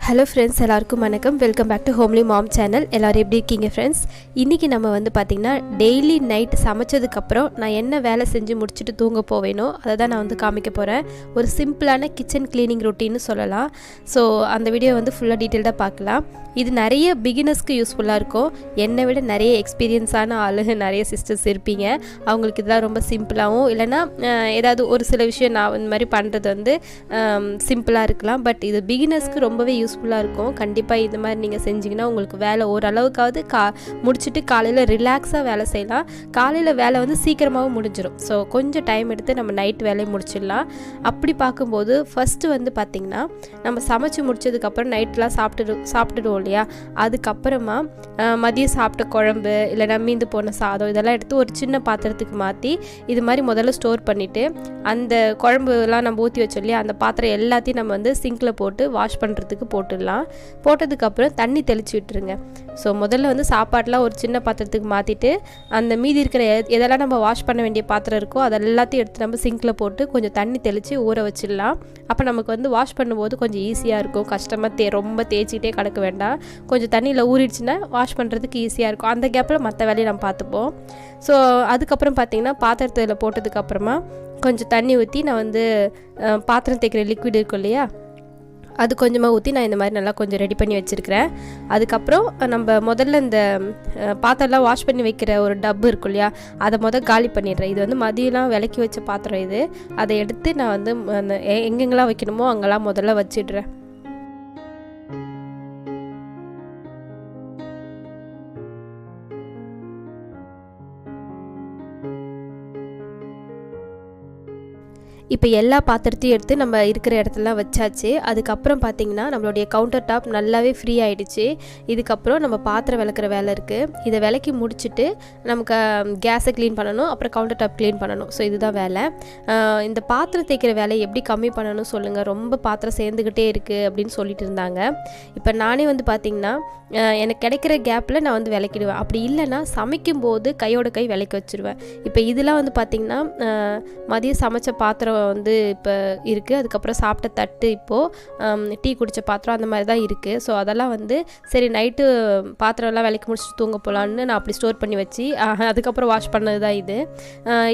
Hello friends, எல்லாருக்கும் வணக்கம். Welcome back to Homely Mom channel. எல்லோரும் எப்படி இருக்கீங்க ஃப்ரெண்ட்ஸ்? இன்றைக்கி நம்ம பார்த்திங்கன்னா டெய்லி நைட் சமைச்சதுக்கப்புறம் நான் என்ன வேலை செஞ்சு முடிச்சுட்டு தூங்க போவேனோ அதை தான் நான் காமிக்க போகிறேன். ஒரு சிம்பிளான கிச்சன் க்ளீனிங் ரொட்டீன்னு சொல்லலாம். ஸோ அந்த வீடியோ ஃபுல்லாக டீட்டெயில்டாக பார்க்கலாம். இது நிறைய பிகினர்ஸ்க்கு யூஸ்ஃபுல்லாக இருக்கும். என்னை விட நிறைய எக்ஸ்பீரியன்ஸான நிறைய சிஸ்டர்ஸ் இருப்பீங்க. அவங்களுக்கு இதெல்லாம் ரொம்ப சிம்பிளாகவும், இல்லைனா ஏதாவது ஒரு சில விஷயம் நான் இந்த மாதிரி பண்ணுறது சிம்பிளாக இருக்கலாம். பட் இது பிகினர்ஸ்க்கு ரொம்பவே யூஸ்ஃபுல்லாக இருக்கும். கண்டிப்பாக இது மாதிரி நீங்கள் செஞ்சிங்கன்னா உங்களுக்கு வேலை ஓரளவுக்காவது முடிச்சுட்டு காலையில் ரிலாக்ஸாக வேலை செய்யலாம். காலையில் வேலை சீக்கிரமாகவும் முடிஞ்சிடும். ஸோ கொஞ்சம் டைம் எடுத்து நம்ம நைட் வேலையை முடிச்சிடலாம். அப்படி பார்க்கும்போது ஃபஸ்ட்டு பார்த்திங்கன்னா நம்ம சமைச்சு முடிச்சதுக்கப்புறம் நைட்லாம் சாப்பிட்டுடுவோம் இல்லையா? அதுக்கப்புறமா மதியம் சாப்பிட்ட குழம்பு இல்லைனா மீந்து போன சாதம் இதெல்லாம் எடுத்து ஒரு சின்ன பாத்திரத்துக்கு மாற்றி இது மாதிரி முதல்ல ஸ்டோர் பண்ணிவிட்டு, அந்த குழம்புலாம் நம்ம ஊற்றி வச்சோம் இல்லையா, அந்த பாத்திரம் எல்லாத்தையும் நம்ம சிங்கில் போட்டு வாஷ் பண்ணுறதுக்கு போட்டுடலாம். போட்டதுக்கப்புறம் தண்ணி தெளித்து விட்டுருங்க. ஸோ முதல்ல சாப்பாடெலாம் ஒரு சின்ன பாத்திரத்துக்கு மாற்றிட்டு, அந்த மீதி இருக்கிற எதெல்லாம் நம்ம வாஷ் பண்ண வேண்டிய பாத்திரம் இருக்கோ அது எல்லாத்தையும் எடுத்து நம்ம சிங்கில் போட்டு கொஞ்சம் தண்ணி தெளித்து ஊற வச்சிடலாம். அப்போ நமக்கு வாஷ் பண்ணும்போது கொஞ்சம் ஈஸியாக இருக்கும். கஷ்டமாக ரொம்ப தேய்ச்சிக்கிட்டே கிடக்க வேண்டாம். கொஞ்சம் தண்ணியில் ஊறிடுச்சுன்னா வாஷ் பண்ணுறதுக்கு ஈஸியாக இருக்கும். அந்த கேப்பில் மற்ற வேலையை நம்ம பார்த்துப்போம். ஸோ அதுக்கப்புறம் பார்த்திங்கன்னா பாத்திரத்தில் போட்டதுக்கப்புறமா கொஞ்சம் தண்ணி ஊற்றி நான் பாத்திரம் தேய்க்கிற லிக்விட் இருக்கும் இல்லையா, அது கொஞ்சமாக ஊற்றி நான் இந்த மாதிரி நல்லா கொஞ்சம் ரெடி பண்ணி வச்சுருக்கிறேன். அதுக்கப்புறம் நம்ம முதல்ல இந்த பாத்திரம்லாம் வாஷ் பண்ணி வைக்கிற ஒரு டப்பு இருக்கும் இல்லையா, அதை காலி பண்ணிடுறேன். இது மதியம்லாம் விளக்கி வச்ச பாத்திரம் இது. அதை எடுத்து நான் எங்கெங்கெல்லாம் வைக்கணுமோ அங்கெல்லாம் முதல்ல வச்சிடுறேன். இப்போ எல்லா பாத்திரத்தையும் எடுத்து நம்ம இருக்கிற இடத்துலலாம் வச்சாச்சு. அதுக்கப்புறம் பார்த்திங்கன்னா நம்மளுடைய கவுண்டர் டாப் நல்லாவே ஃப்ரீ ஆகிடுச்சு. இதுக்கப்புறம் நம்ம பாத்திரம் விளக்குற வேலை இருக்குது. இதை விளக்கி முடிச்சுட்டு நமக்கு கேஸை க்ளீன் பண்ணணும், அப்புறம் கவுண்டர் டாப் க்ளீன் பண்ணணும். ஸோ இதுதான் வேலை. இந்த பாத்திரம் தேய்க்கிற வேலையை எப்படி கம்மி பண்ணணும் சொல்லுங்கள், ரொம்ப பாத்திரம் சேர்ந்துக்கிட்டே இருக்குது அப்படின்னு சொல்லிட்டு இருந்தாங்க. இப்போ நானே பார்த்திங்கன்னா எனக்கு கிடைக்கிற கேப்பில் நான் விளக்கிடுவேன். அப்படி இல்லைன்னா சமைக்கும்போது கையோட கை விளக்கி வச்சுருவேன். இப்போ இதெல்லாம் பார்த்திங்கன்னா மதியம் சமைச்ச பாத்திரம் இப்போ இருக்குது. அதுக்கப்புறம் சாப்பிட்ட தட்டு, இப்போது டீ குடித்த பாத்திரம், அந்த மாதிரி தான் இருக்குது. ஸோ அதெல்லாம் சரி நைட்டு பாத்திரம்லாம் விளக்கி முடிச்சுட்டு தூங்க போகலான்னு நான் அப்படி ஸ்டோர் பண்ணி வச்சு அதுக்கப்புறம் வாஷ் பண்ணது தான் இது.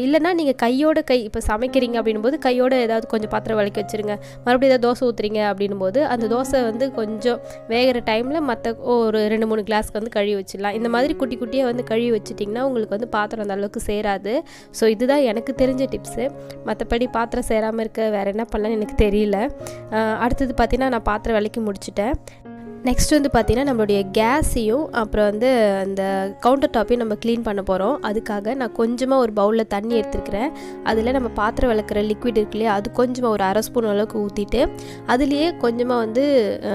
இல்லைனா நீங்கள் கையோட கை இப்போ சமைக்கிறீங்க அப்படின்போது கையோட ஏதாவது கொஞ்சம் பாத்திரம் விளக்கி வச்சுருங்க. மறுபடியும் ஏதாவது தோசை ஊற்றுறீங்க அப்படின்போது அந்த தோசை கொஞ்சம் வேகிற டைமில் மற்ற ஒரு 2-3 கிளாஸ்க்கு கழுவி வச்சிடலாம். இந்த மாதிரி குட்டி குட்டியாக கழுவி வச்சுட்டிங்கன்னா உங்களுக்கு பாத்திரம் அந்த அளவுக்கு சேராது. ஸோ இதுதான் எனக்கு தெரிஞ்ச டிப்ஸு. மற்றபடி பாத்திரம் சேராமல் இருக்க வேறு என்ன பண்ணலான்னு எனக்கு தெரியல. அடுத்தது பார்த்திங்கன்னா நான் பாத்திரம் விளக்கி முடிச்சிட்டேன். நெக்ஸ்ட் பார்த்திங்கன்னா நம்மளுடைய கேஸையும் அப்புறம் அந்த கவுண்டர் டாப்பையும் நம்ம க்ளீன் பண்ண போகிறோம். அதுக்காக நான் கொஞ்சமாக ஒரு பவுலில் தண்ணி எடுத்துருக்கிறேன். அதில் நம்ம பாத்திரம் விளக்குற லிக்விட் இருக்கு இல்லையா, அது கொஞ்சமாக ஒரு 1/2 ஸ்பூன் அளவுக்கு ஊற்றிட்டு, அதுலேயே கொஞ்சமாக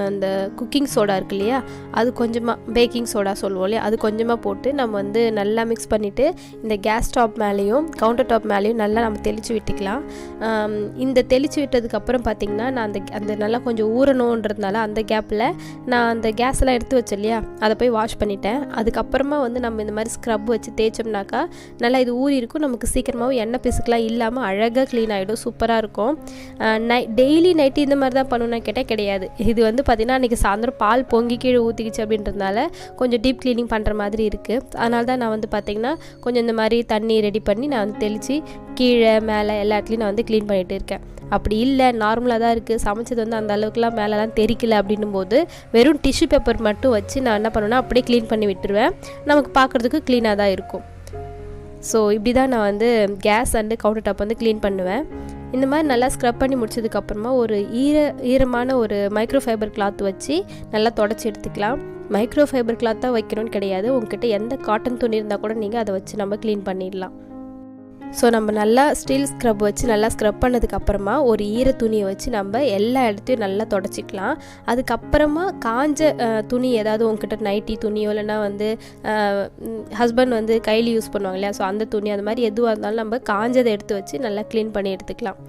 அந்த குக்கிங் சோடா இருக்கு இல்லையா, அது கொஞ்சமாக பேக்கிங் சோடா சொல்லுவோம் இல்லையா, அது கொஞ்சமாக போட்டு நம்ம நல்லா மிக்ஸ் பண்ணிவிட்டு இந்த கேஸ் டாப் மேலேயும் கவுண்டர் டாப் மேலேயும் நல்லா நம்ம தெளித்து விட்டுக்கலாம். இந்த தெளித்து விட்டதுக்கப்புறம் பார்த்திங்கன்னா நான் அந்த நல்லா கொஞ்சம் ஊறணுன்றதுனால அந்த கேப்பில் நான் அந்த கேஸெல்லாம் எடுத்து வச்சேன் இல்லையா, அதை போய் வாஷ் பண்ணிட்டேன். அதுக்கப்புறமா நம்ம இந்த மாதிரி ஸ்க்ரப் வச்சு தேய்ச்சோம்னாக்கா நல்லா இது ஊறி இருக்கும். நமக்கு சீக்கிரமாகவும் எண்ணெய் பிசுக்கெலாம் இல்லாமல் அழகாக க்ளீன் ஆகிடும். சூப்பராக இருக்கும். டெய்லி நைட்டு இந்த மாதிரி தான் பண்ணணும்னா கேட்டால் கிடையாது. இது பார்த்திங்கன்னா அன்றைக்கி சாயந்தரம் பால் பொங்கி கீழே ஊற்றிக்கிச்சு அப்படின்றதுனால கொஞ்சம் டீப் க்ளீனிங் பண்ணுற மாதிரி இருக்குது. அதனால தான் நான் பார்த்திங்கன்னா கொஞ்சம் இந்த மாதிரி தண்ணி ரெடி பண்ணி நான் தெளித்து கீழே மேலே எல்லா இடத்துலையும் நான் க்ளீன் பண்ணிகிட்டு இருக்கேன். அப்படி இல்லை, நார்மலாக தான் இருக்குது, சமைச்சது அந்த அளவுக்குலாம் மேலெலாம் தெரிக்கல அப்படின்னும் போது வெறும் டிஷ்யூ பேப்பர் மட்டும் வச்சு நான் என்ன பண்ணுவேன்னா அப்படியே க்ளீன் பண்ணி விட்டுருவேன். நமக்கு பார்க்குறதுக்கு க்ளீனாக தான் இருக்கும். ஸோ இப்படி தான் நான் gas and counter top clean பண்ணுவேன். இந்த மாதிரி நல்லா ஸ்க்ரப் பண்ணி முடிச்சதுக்கப்புறமா ஒரு ஈரமான ஒரு மைக்ரோ ஃபைபர் கிளாத் வச்சு நல்லா தொடச்சி எடுத்துக்கலாம். மைக்ரோ ஃபைபர் கிளாத் தான் வைக்கணும்னு கிடையாது. உங்ககிட்ட எந்த காட்டன் துணி இருந்தால் கூட நீங்கள் அதை வச்சு நம்ம க்ளீன் பண்ணிடலாம். ஸோ நம்ம நல்லா ஸ்டீல் ஸ்க்ரப் வச்சு நல்லா ஸ்க்ரப் பண்ணதுக்கப்புறமா ஒரு ஈர துணியை வச்சு நம்ம எல்லா இடத்தையும் நல்லா தொடச்சிக்கலாம். அதுக்கப்புறமா காஞ்ச துணி ஏதாவது உங்ககிட்ட நைட்டி துணியோ இல்லைனா ஹஸ்பண்ட் கையில் யூஸ் பண்ணுவாங்க இல்லையா, ஸோ அந்த துணி அந்த மாதிரி எதுவாக இருந்தாலும் நம்ம காஞ்சதை எடுத்து வச்சு நல்லா க்ளீன் பண்ணி எடுத்துக்கலாம்.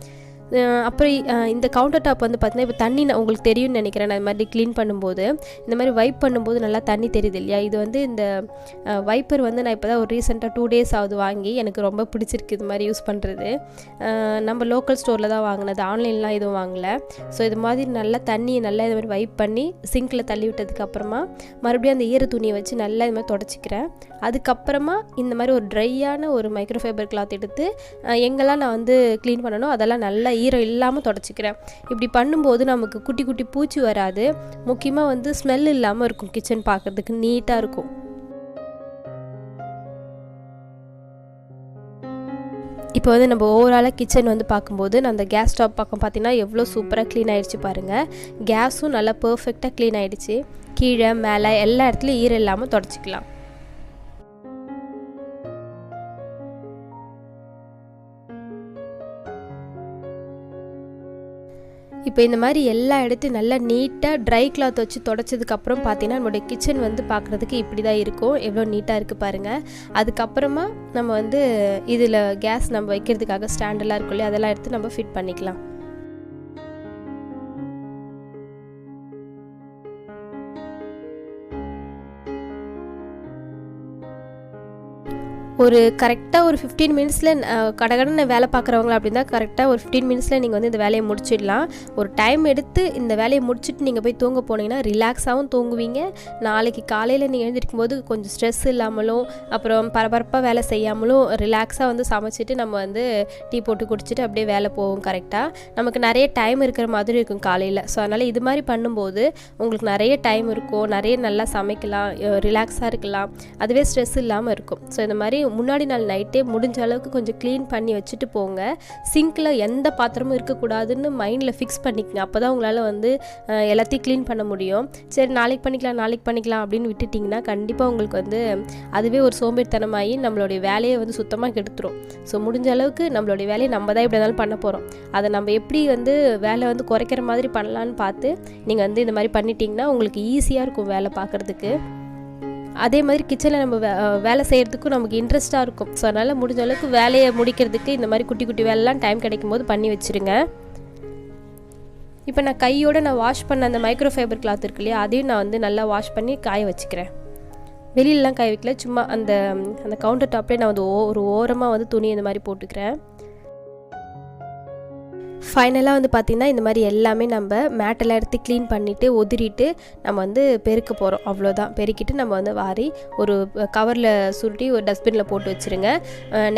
அப்புறம் இந்த கவுண்டர் டாப் வந்து பார்த்தீங்கன்னா இப்போ தண்ணி உங்களுக்கு தெரியும்னு நினைக்கிறேன். நான் இது மாதிரி க்ளீன் பண்ணும்போது இந்த மாதிரி வைப் பண்ணும்போது நல்லா தண்ணி தெரியுது இல்லையா. இது வந்து இந்த வைப்பர் வந்து நான் இப்போ தான் ஒரு ரீசெண்டாக 2 days ஆகுது வாங்கி. எனக்கு ரொம்ப பிடிச்சிருக்கு இது மாதிரி யூஸ் பண்ணுறது. நம்ம லோக்கல் ஸ்டோரில் தான் வாங்கினது, ஆன்லைன்லாம் எதுவும் வாங்கலை. ஸோ இது மாதிரி நல்லா தண்ணியை நல்லா இது மாதிரி வைப் பண்ணி சிங்கில் தள்ளி விட்டதுக்கப்புறமா மறுபடியும் அந்த ஈர துணியை வச்சு நல்லா இது மாதிரி தொடச்சிக்கிறேன். அதுக்கப்புறமா இந்த மாதிரி ஒரு ட்ரையான ஒரு மைக்ரோஃபைபர் கிளாத் எடுத்து எங்கெல்லாம் நான் வந்து க்ளீன் பண்ணணும் அதெல்லாம் நல்லா ஈரம் இல்லாமல் தொடச்சிக்கிறேன். இப்படி பண்ணும்போது நமக்கு குட்டி குட்டி பூச்சி வராது. முக்கியமாக வந்து ஸ்மெல் இல்லாமல் இருக்கும். கிச்சன் பார்க்குறதுக்கு நீட்டாக இருக்கும். இப்போ வந்து நம்ம ஓவராலாக கிச்சன் வந்து பார்க்கும்போது நான் அந்த கேஸ் ஸ்டவ் பக்கம் பார்த்தீங்கன்னா எவ்வளோ சூப்பராக க்ளீன் ஆகிடுச்சு பாருங்கள். கேஸும் நல்லா பர்ஃபெக்டாக க்ளீன் ஆகிடுச்சு. கீழே மேலே எல்லா இடத்துலையும் ஈரம் இல்லாமல் தொடச்சிக்கலாம். இப்போ இந்த மாதிரி எல்லா இடத்தையும் நல்லா நீட்டாக ட்ரை கிளாத் வச்சு தொடச்சதுக்கப்புறம் பார்த்தீங்கன்னா நம்மளுடைய கிச்சன் வந்து பார்க்குறதுக்கு இப்படி தான் இருக்கும். எவ்வளோ நீட்டாக இருக்குது பாருங்கள். அதுக்கப்புறமா நம்ம வந்து இதில் கேஸ் நம்ம வைக்கிறதுக்காக ஸ்டாண்டெல்லாம் இருக்கும் இல்லையா, அதெல்லாம் எடுத்து நம்ம ஃபிட் பண்ணிக்கலாம். ஒரு கரெக்டாக ஒரு 15 மினிட்ஸில் கடகடன்னு வேலை பார்க்குறவங்களா அப்படின்னா கரெக்டாக ஒரு 15 மினிட்ஸில் நீங்கள் வந்து இந்த வேலையை முடிச்சிடலாம். ஒரு டைம் எடுத்து இந்த வேலையை முடிச்சுட்டு நீங்கள் போய் தூங்க போனீங்கன்னா ரிலாக்ஸாகவும் தூங்குவீங்க. நாளைக்கு காலையில் நீங்கள் எழுந்திருக்கும் போது கொஞ்சம் ஸ்ட்ரெஸ் இல்லாமலும் அப்புறம் பரபரப்பாக வேலை செய்யாமலும் ரிலாக்ஸாக வந்து சமைச்சிட்டு நம்ம வந்து டீ போட்டு குடிச்சிட்டு அப்படியே வேலை போவோம். கரெக்டாக நமக்கு நிறைய டைம் இருக்கிற மாதிரி இருக்கும் காலையில். ஸோ அதனால் இது மாதிரி பண்ணும்போது உங்களுக்கு நிறைய டைம் இருக்கும், நிறைய நல்லா சமைக்கலாம், ரிலாக்ஸாக இருக்கலாம், அதுவே ஸ்ட்ரெஸ் இல்லாமல் இருக்கும். ஸோ இந்த மாதிரி முன்னாடி நாள் நைட்டே முடிஞ்ச அளவுக்கு கொஞ்சம் க்ளீன் பண்ணி வச்சுட்டு போங்க. சிங்கில் எந்த பாத்திரமும் இருக்கக்கூடாதுன்னு மைண்டில் ஃபிக்ஸ் பண்ணிக்கங்க. அப்போ தான் உங்களால் வந்து எல்லாத்தையும் க்ளீன் பண்ண முடியும். சரி நாளைக்கு பண்ணிக்கலாம் அப்படின்னு விட்டுட்டிங்கன்னா கண்டிப்பாக உங்களுக்கு வந்து அதுவே ஒரு சோம்பேறித்தனமாகி நம்மளுடைய வேலையை வந்து சுத்தமாக கெடுத்துரும். ஸோ முடிஞ்ச அளவுக்கு நம்மளுடைய வேலையை நம்ம தான் எப்படி இருந்தாலும் பண்ண போகிறோம். அதை நம்ம எப்படி வந்து வேலை வந்து குறைக்கிற மாதிரி பண்ணலான்னு பார்த்து நீங்கள் வந்து இந்த மாதிரி பண்ணிட்டீங்கன்னா உங்களுக்கு ஈஸியாக இருக்கும் வேலை பார்க்குறதுக்கு. அதே மாதிரி கிச்சனில் நம்ம வேலை செய்கிறதுக்கும் நமக்கு இன்ட்ரெஸ்ட்டாக இருக்கும். ஸோ அதனால் முடிஞ்ச அளவுக்கு வேலையை முடிக்கிறதுக்கு இந்த மாதிரி குட்டி குட்டி வேலைலாம் டைம் கிடைக்கும் போது பண்ணி வச்சுருங்க. இப்போ நான் கையோடு வாஷ் பண்ண அந்த மைக்ரோஃபைபர் கிளாத் இருக்கு இல்லையா, அதையும் நான் வந்து நல்லா வாஷ் பண்ணி காய வச்சுக்கிறேன். வெளியிலலாம் காய வைக்கல, சும்மா அந்த கவுண்டர் டாப்லேயே நான் வந்து ஒரு ஓரமாக வந்து துணி இந்த மாதிரி போட்டுக்கிறேன். ஃபைனலாக வந்து பார்த்திங்கன்னா இந்த மாதிரி எல்லாமே நம்ம மேட்டெல்லாம் எடுத்து க்ளீன் பண்ணிவிட்டு உதிரிட்டு நம்ம வந்து பெருக்க போகிறோம். அவ்வளோதான். பெருக்கிட்டு நம்ம வந்து வாரி ஒரு கவரில் சுருட்டி ஒரு டஸ்ட்பினில் போட்டு வச்சுருங்க.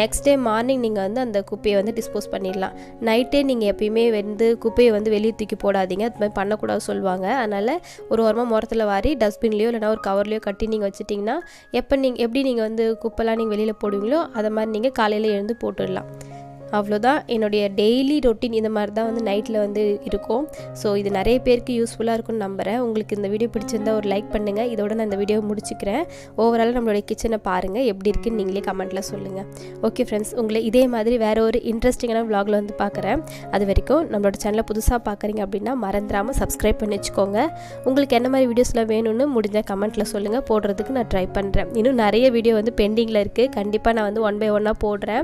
நெக்ஸ்ட் டே மார்னிங் நீங்கள் வந்து அந்த குப்பையை வந்து டிஸ்போஸ் பண்ணிடலாம். நைட்டே நீங்கள் எப்பயுமே வந்து குப்பையை வந்து வெளியே தூக்கி போடாதீங்க, அது மாதிரி பண்ணக்கூடாது சொல்லுவாங்க. அதனால் ஒரு ஓரமாக முரத்தில் வாரி டஸ்ட்பின்லேயோ இல்லைனா ஒரு கவர்லேயோ கட்டி நீங்கள் வச்சுட்டிங்கன்னா எப்படி நீங்கள் வந்து குப்பைலாம் நீங்கள் வெளியில் போடுவீங்களோ அதை மாதிரி நீங்கள் காலையில் எழுந்து போட்டுடலாம். அவ்வளோதான். என்னுடைய டெய்லி ரொட்டீன் இந்த மாதிரி தான் வந்து நைட்டில் வந்து இருக்கும். ஸோ இது நிறைய பேருக்கு யூஸ்ஃபுல்லாக இருக்கும்னு நம்புகிறேன். உங்களுக்கு இந்த வீடியோ பிடிச்சிருந்தால் ஒரு லைக் பண்ணுங்கள். இதோட நான் இந்த வீடியோவை முடிச்சுக்கிறேன். ஓவராலாக நம்மளுடைய கிச்சனை பாருங்கள், எப்படி இருக்குன்னு நீங்களே கமெண்ட்டில் சொல்லுங்கள். ஓகே ஃப்ரெண்ட்ஸ், உங்களை இதே மாதிரி வேறு ஒரு இன்ட்ரெஸ்டிங்கான vlogல வந்து பார்க்குறேன். அது வரைக்கும் நம்மளோட சேனலை புதுசாக பார்க்குறீங்க அப்படின்னா மறந்துடாமல் சப்ஸ்கிரைப் பண்ணி வச்சுக்கோங்க. உங்களுக்கு என்ன மாதிரி வீடியோஸ்லாம் வேணும்னு முடிஞ்சால் கமெண்ட்டில் சொல்லுங்கள், போடுறதுக்கு நான் ட்ரை பண்ணுறேன். இன்னும் நிறைய வீடியோ வந்து பெண்டிங்கில் இருக்குது. கண்டிப்பாக நான் வந்து 1 by 1 போடுறேன்.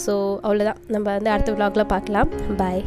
ஸோ அவ்வளோ நம்ம வந்து அடுத்த vlogல பார்க்கலாம். பாய்.